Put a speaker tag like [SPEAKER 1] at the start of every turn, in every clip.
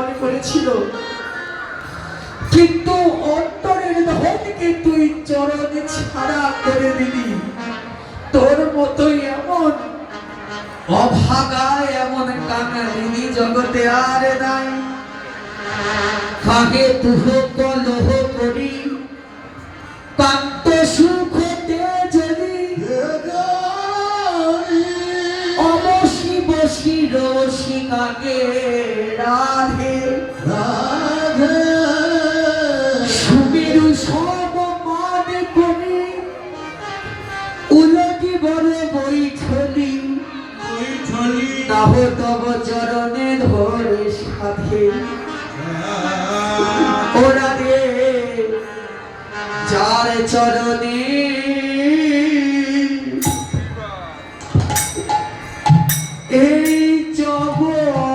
[SPEAKER 1] প্রাণ করেছিল, কিন্তু অন্তরের ধনকে তুই চরণে ছাড়া করে দিলি। তোর মতোই এমন অভাগা, এমন কাঙালিনী জগতে আর নাই। কাকে তুহ কলহ করি কান্ত সুখতে জলি, অবশি বসি রসি কাকে রাধে রাধে। সুমেরু সব মান করি উলটি বড় বৈঠলি, তাহ তব চরণে ধরে সাথে। ওরা রে যার চরণে এই জগৎ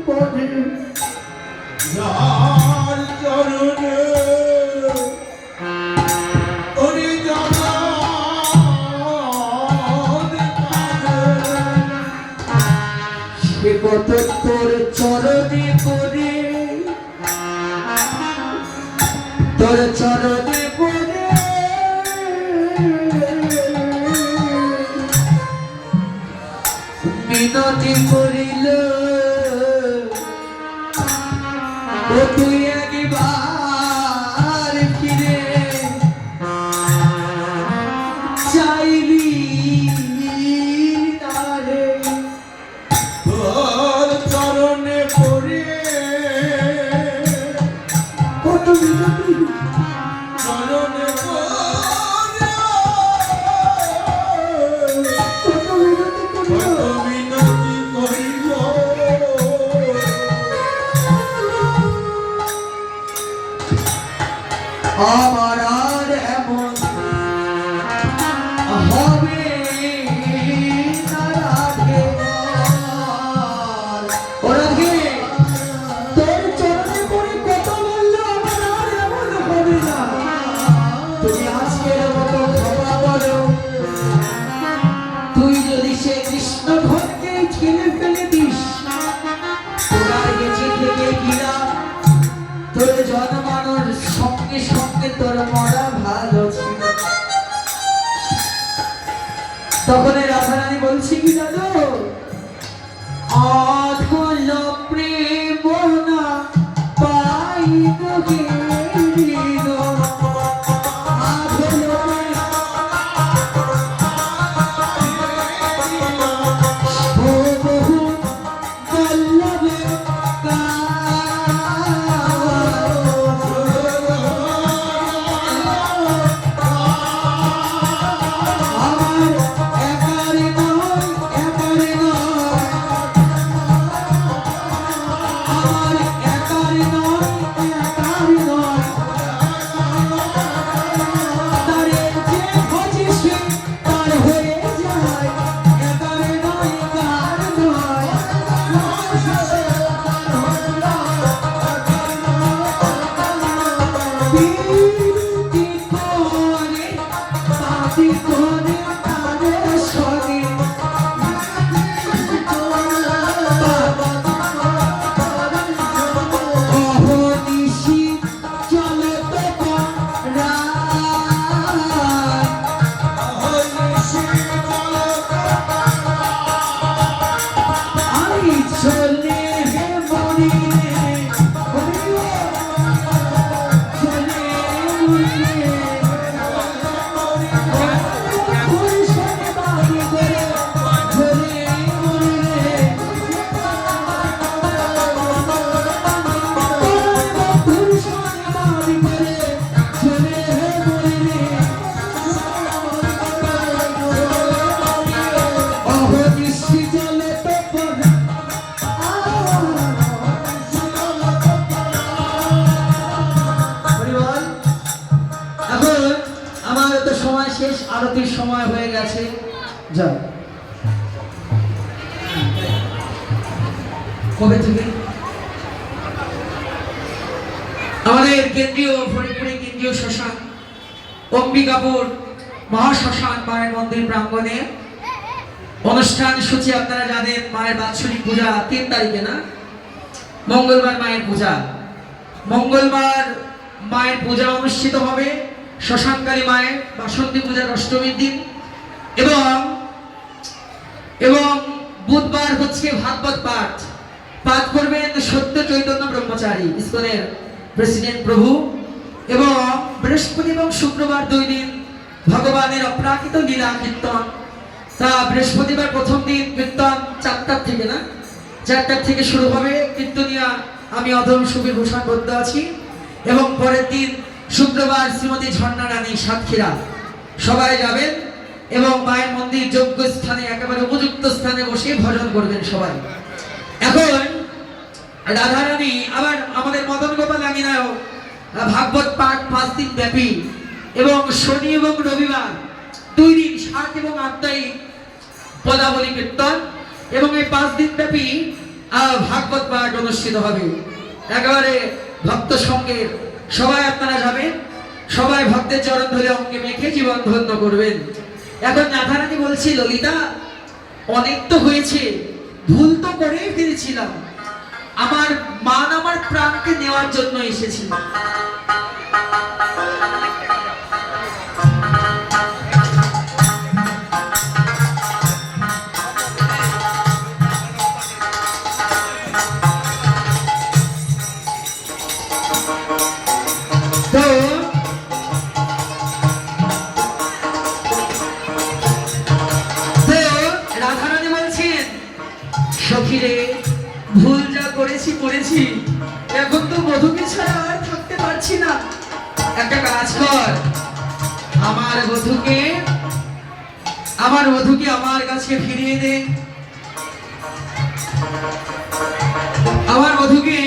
[SPEAKER 1] পড়ে,
[SPEAKER 2] যার চরণে ওরে জগৎ
[SPEAKER 1] সে কত তোর চরণে পড়ে, তোর চরণে পড়ে মিনতি করিল, ও তুই একবার ফিরে চাইলি তারে।
[SPEAKER 2] তোর চরণে পড়ে
[SPEAKER 1] কত মিনতি
[SPEAKER 2] চরণে পড়ে
[SPEAKER 1] কত মিনতি করিল,
[SPEAKER 2] কত মিনতি করিল।
[SPEAKER 1] আমার আর এমন হবে না রাধে। ও রাধে, তোর চরণে পড়ে কত বলল আমার আর এমন হবে না। তুমি আজকের মতো ক্ষমা করো। তুই যদি সে কৃষ্ণ ঘরকে ঠেলে ফেলে দিস, তোরা গেছে থেকে গিরা তোর জন্মানোর সঙ্গে সঙ্গে তোর মরা ভালো ছিল। তখন রাধারানী বলছি কি জানো, অধল প্রেম না পাইব গে আরতির সময় হয়ে গেছে। যাও কবে থেকে আমাদের কেন্দ্রীয় ফরিদপুরে কেন্দ্রীয় শ্মশান অম্বিকাপুর মহাশ্মশান মায়ের মন্দির প্রাঙ্গণে অনুষ্ঠান সূচি আপনারা জানেন, মায়ের বাৎসরিক পূজা 3 তারিখে না, মঙ্গলবার মায়ের পূজা। মঙ্গলবার মায়ের পূজা অনুষ্ঠিত হবে, শ্মশানকালী মায়ের বাসন্তী পূজার অষ্টমীর দিন, এবং বুধবার হচ্ছে ভাগবত পাঠ। পাঠ করবেন সত্য চৈতন্য ব্রহ্মচারী, ইসকনের প্রেসিডেন্ট প্রভু। এবং বৃহস্পতি এবং শুক্রবার 2 দিন ভগবানের অপ্রাকৃত লীলা কীর্তন। তা বৃহস্পতিবার প্রথম দিন কীর্তন 4টার থেকে না, 4টার থেকে শুরু হবে কীর্তনিয়া। আমি অধম সুবীর ভূষণ বদ্ধ আছি। এবং পরের দিন শুক্রবার শ্রীমতী ঝর্ণা রানী সাতক্ষীরা। সবাই যাবেন এবং মায়ের মন্দির যোগ্য স্থানে, একেবারে উপযুক্ত স্থানে বসে ভজন করবেন সবাই। এখন রাধারানী আবার আমাদের মদন গোপাল আমিনাও ভাগবত পাঠ 5 দিন ব্যাপী, এবং শনি এবং রবিবার 2 দিন 7 এবং 8 তারিখ পদাবলী কীর্তন, এবং এই 5 দিন ব্যাপী ভাগবত পাঠ অনুষ্ঠিত হবে। একেবারে ভক্ত সঙ্গের সবাই আপনারা যাবেন, সবাই ভক্তের চরণ ধরে অঙ্গে মেখে জীবন ধন্য করবেন। এখন রাধারানী বলছি, ললিতা অনেক তো হয়েছে, ভুল তো করেই ফেলেছিলাম, আমার মান আমার প্রাণকে নেওয়ার জন্য এসেছিল। তো রাধারানী বলছেন, সখীরে ভুল যা করেছি, এখন তো বধূকে ছাড়া আর থাকতে পারছি না। একটা কাজ কর, আমার বধূকে আমার কাছে ফিরিয়ে দে, আমার বধূকে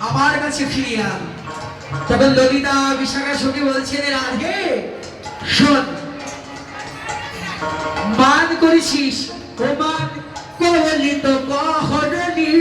[SPEAKER 1] আমার কাছে ফিরিয়ে আন। তবে ললিতা বিশাখা সখী বলছেন, রাধে শোন, মান করেছিস, ও মান করলি তো কহরলি।